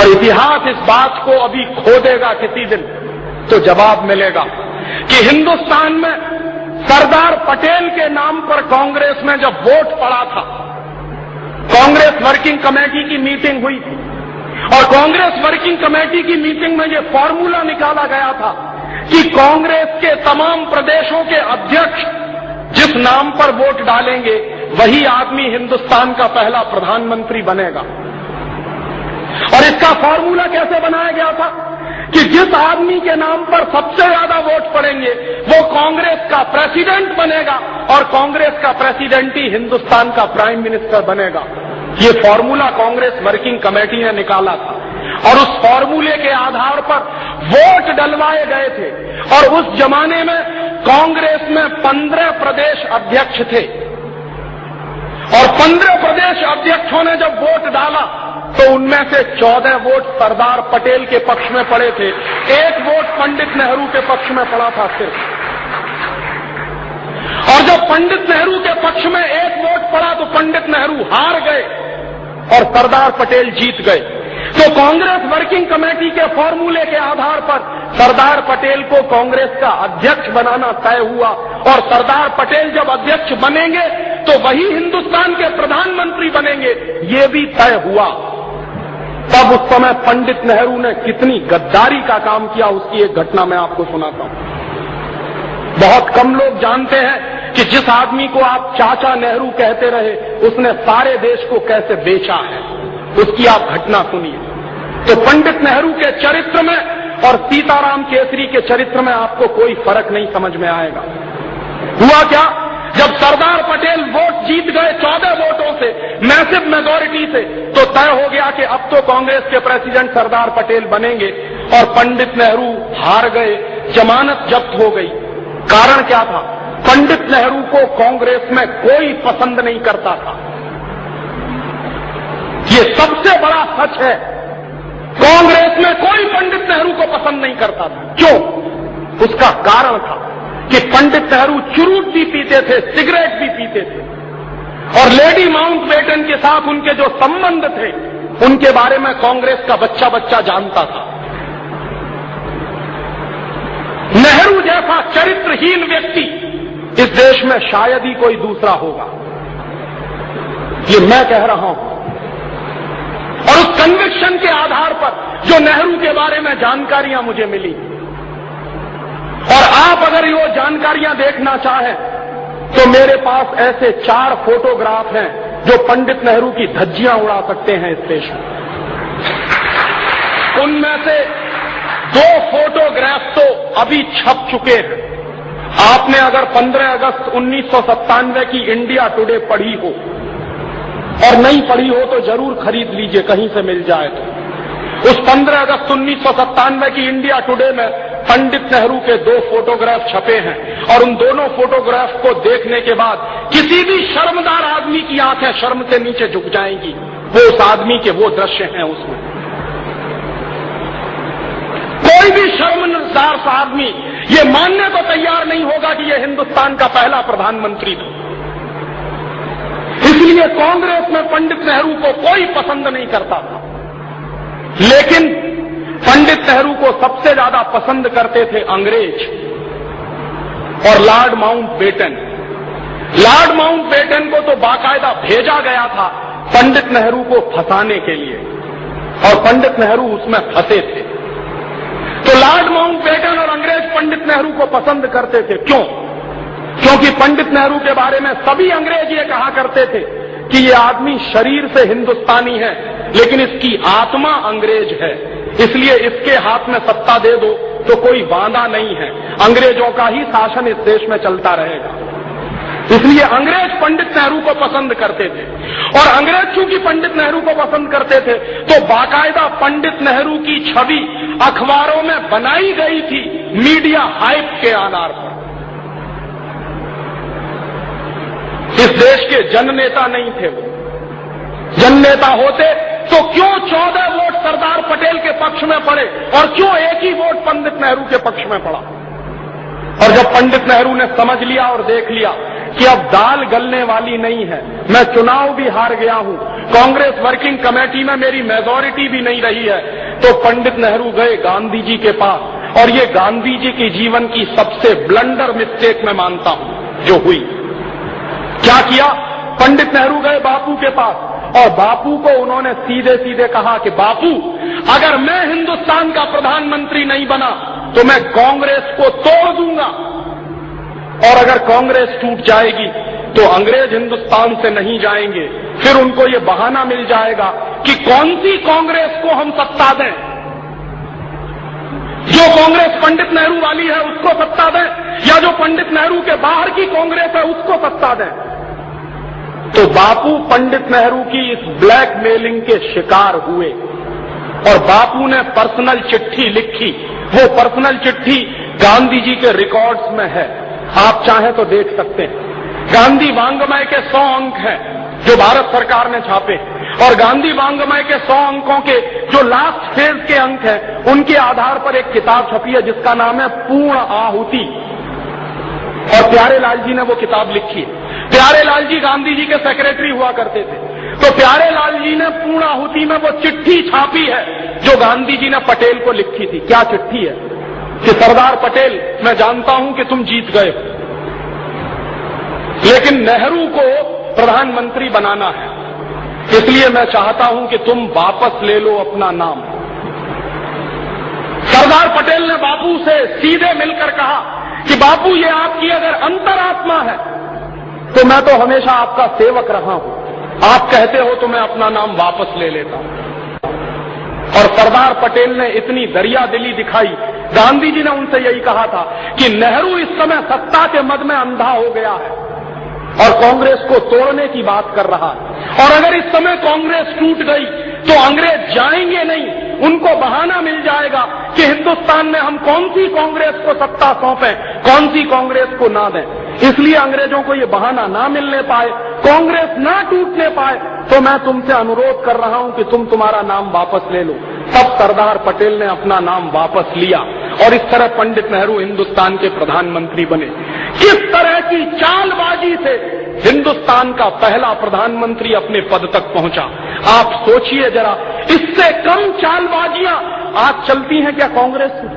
और इतिहास इस बात को अभी खो देगा किसी दिन, तो जवाब मिलेगा कि हिंदुस्तान में सरदार पटेल के नाम पर कांग्रेस में जब वोट पड़ा था, कांग्रेस वर्किंग कमेटी की मीटिंग हुई थी और कांग्रेस वर्किंग कमेटी की मीटिंग में यह फॉर्मूला निकाला गया था कि कांग्रेस के तमाम प्रदेशों के अध्यक्ष जिस नाम पर वोट डालेंगे वही आदमी हिंदुस्तान का पहला प्रधानमंत्री बनेगा। और इसका फॉर्मूला कैसे बनाया गया था कि जिस आदमी के नाम पर सबसे ज्यादा वोट पड़ेंगे वो कांग्रेस का प्रेसिडेंट बनेगा और कांग्रेस का प्रेसिडेंट ही हिंदुस्तान का प्राइम मिनिस्टर बनेगा। ये फॉर्मूला कांग्रेस वर्किंग कमेटी ने निकाला था और उस फॉर्मूले के आधार पर वोट डलवाए गए थे। और उस जमाने में कांग्रेस में 15 प्रदेश अध्यक्ष थे और 15 प्रदेश अध्यक्षों ने जब वोट डाला तो उनमें से 14 वोट सरदार पटेल के पक्ष में पड़े थे, 1 वोट पंडित नेहरू के पक्ष में पड़ा था सिर्फ। और जब पंडित नेहरू के पक्ष में 1 वोट पड़ा तो पंडित नेहरू हार गए और सरदार पटेल जीत गए। तो कांग्रेस वर्किंग कमेटी के फॉर्मूले के आधार पर सरदार पटेल को कांग्रेस का अध्यक्ष बनाना तय हुआ और सरदार पटेल जब अध्यक्ष बनेंगे तो वही हिंदुस्तान के प्रधानमंत्री बनेंगे, ये भी तय हुआ। तब उस समय पंडित नेहरू ने कितनी गद्दारी का काम किया उसकी एक घटना मैं आपको सुनाता हूं। बहुत कम लोग जानते हैं कि जिस आदमी को आप चाचा नेहरू कहते रहे उसने सारे देश को कैसे बेचा है, उसकी आप घटना सुनिए। तो पंडित नेहरू के चरित्र में और सीताराम केसरी के चरित्र में आपको कोई फर्क नहीं समझ में आएगा। हुआ क्या, जब सरदार पटेल वोट जीत गए 14 वोटों से, मैसिव मेजॉरिटी से, तो तय हो गया कि अब तो कांग्रेस के प्रेसिडेंट सरदार पटेल बनेंगे और पंडित नेहरू हार गए, जमानत जब्त हो गई। कारण क्या था, पंडित नेहरू को कांग्रेस में कोई पसंद नहीं करता था। ये सबसे बड़ा सच है, कांग्रेस में कोई पंडित नेहरू को पसंद नहीं करता था। क्यों? उसका कारण था कि पंडित नेहरू चुरूट भी पीते थे, सिगरेट भी पीते थे और लेडी माउंटबेटन के साथ उनके जो संबंध थे उनके बारे में कांग्रेस का बच्चा बच्चा जानता था। नेहरू जैसा चरित्रहीन व्यक्ति इस देश में शायद ही कोई दूसरा होगा, ये मैं कह रहा हूं। और उस कन्विक्शन के आधार पर जो नेहरू के बारे में जानकारियां मुझे मिली, और आप अगर ये जानकारियां देखना चाहें तो मेरे पास ऐसे 4 फोटोग्राफ हैं जो पंडित नेहरू की धज्जियां उड़ा सकते हैं इस देश में। उनमें से 2 फोटोग्राफ तो अभी छप चुके हैं। आपने अगर 15 अगस्त 1997 की इंडिया टुडे पढ़ी हो और नहीं पढ़ी हो तो जरूर खरीद लीजिए, कहीं से मिल जाए तो। उस 15 अगस्त 1997 की इंडिया टुडे में पंडित नेहरू के 2 फोटोग्राफ छपे हैं और उन दोनों फोटोग्राफ को देखने के बाद किसी भी शर्मदार आदमी की आंखें शर्म से नीचे झुक जाएंगी। वो उस आदमी के वो दृश्य हैं उसमें। कोई भी शर्मसार सा आदमी ये मानने को तैयार नहीं होगा कि ये हिंदुस्तान का पहला प्रधानमंत्री था। इसलिए कांग्रेस में पंडित नेहरू को कोई पसंद नहीं करता था, लेकिन पंडित नेहरू को सबसे ज्यादा पसंद करते थे अंग्रेज और लॉर्ड माउंटबेटन। लॉर्ड माउंटबेटन को तो बाकायदा भेजा गया था पंडित नेहरू को फंसाने के लिए और पंडित नेहरू उसमें फंसे थे। तो लॉर्ड माउंटबेटन और अंग्रेज पंडित नेहरू को पसंद करते थे। क्यों? क्योंकि पंडित नेहरू के बारे में सभी अंग्रेज ये कहा करते थे कि ये आदमी शरीर से हिंदुस्तानी है लेकिन इसकी आत्मा अंग्रेज है, इसलिए इसके हाथ में सत्ता दे दो तो कोई वादा नहीं है, अंग्रेजों का ही शासन इस देश में चलता रहेगा। इसलिए अंग्रेज पंडित नेहरू को पसंद करते थे और अंग्रेज चूंकि पंडित नेहरू को पसंद करते थे तो बाकायदा पंडित नेहरू की छवि अखबारों में बनाई गई थी मीडिया हाइप के आधार पर। इस देश के जननेता नहीं थे वो। जननेता होते तो क्यों 14 वोट सरदार पटेल के पक्ष में पड़े और क्यों एक ही वोट पंडित नेहरू के पक्ष में पड़ा? और जब पंडित नेहरू ने समझ लिया और देख लिया कि अब दाल गलने वाली नहीं है, मैं चुनाव भी हार गया हूं, कांग्रेस वर्किंग कमेटी में मेरी मेजॉरिटी भी नहीं रही है, तो पंडित नेहरू गए गांधी जी के पास। और ये गांधी जी के जीवन की सबसे ब्लंडर मिस्टेक मैं मानता हूं जो हुई। क्या किया? पंडित नेहरू गए बापू के पास और बापू को उन्होंने सीधे सीधे कहा कि बापू, अगर मैं हिंदुस्तान का प्रधानमंत्री नहीं बना तो मैं कांग्रेस को तोड़ दूंगा, और अगर कांग्रेस टूट जाएगी तो अंग्रेज हिंदुस्तान से नहीं जाएंगे। फिर उनको ये बहाना मिल जाएगा कि कौन सी कांग्रेस को हम सत्ता दें, जो कांग्रेस पंडित नेहरू वाली है उसको सत्ता दें, या जो पंडित नेहरू के बाहर की कांग्रेस है उसको सत्ता दें। तो बापू पंडित नेहरू की इस ब्लैकमेलिंग के शिकार हुए और बापू ने पर्सनल चिट्ठी लिखी। वो पर्सनल चिट्ठी गांधी जी के रिकॉर्ड्स में है, आप चाहें तो देख सकते हैं। गांधी वांग्मय के 100 अंक हैं जो भारत सरकार ने छापे, और गांधी वांग्मय के 100 अंकों के जो लास्ट फेज के अंक हैं उनके आधार पर एक किताब छपी है जिसका नाम है पूर्ण आहुति, और प्यारेलाल जी ने वो किताब लिखी है। प्यारेलाल जी गांधी जी के सेक्रेटरी हुआ करते थे, तो प्यारेलाल जी ने पूर्ण आहुति में वो चिट्ठी छापी है जो गांधी जी ने पटेल को लिखी थी। क्या चिट्ठी है कि सरदार पटेल, मैं जानता हूं कि तुम जीत गए हो, लेकिन नेहरू को प्रधानमंत्री बनाना है, इसलिए मैं चाहता हूं कि तुम वापस ले लो अपना नाम। सरदार पटेल ने बापू से सीधे मिलकर कहा कि बापू, ये आपकी अगर अंतरात्मा है तो मैं तो हमेशा आपका सेवक रहा हूं, आप कहते हो तो मैं अपना नाम वापस ले लेता हूं। और सरदार पटेल ने इतनी दरियादिली दिखाई, गांधी जी ने उनसे यही कहा था कि नेहरू इस समय सत्ता के मद में अंधा हो गया है और कांग्रेस को तोड़ने की बात कर रहा है, और अगर इस समय कांग्रेस टूट गई तो अंग्रेज जाएंगे नहीं, उनको बहाना मिल जाएगा कि हिंदुस्तान में हम कौन सी कांग्रेस को सत्ता सौंपें, कौन सी कांग्रेस को ना दें। इसलिए अंग्रेजों को ये बहाना ना मिलने पाए, कांग्रेस ना टूटने पाए, तो मैं तुमसे अनुरोध कर रहा हूं कि तुम तुम्हारा नाम वापस ले लो। तब सरदार पटेल ने अपना नाम वापस लिया और इस तरह पंडित नेहरू हिंदुस्तान के प्रधानमंत्री बने। किस तरह की चालबाजी से हिंदुस्तान का पहला प्रधानमंत्री अपने पद तक पहुंचा, आप सोचिए जरा। इससे कम चालबाजियां आज चलती हैं क्या कांग्रेस में?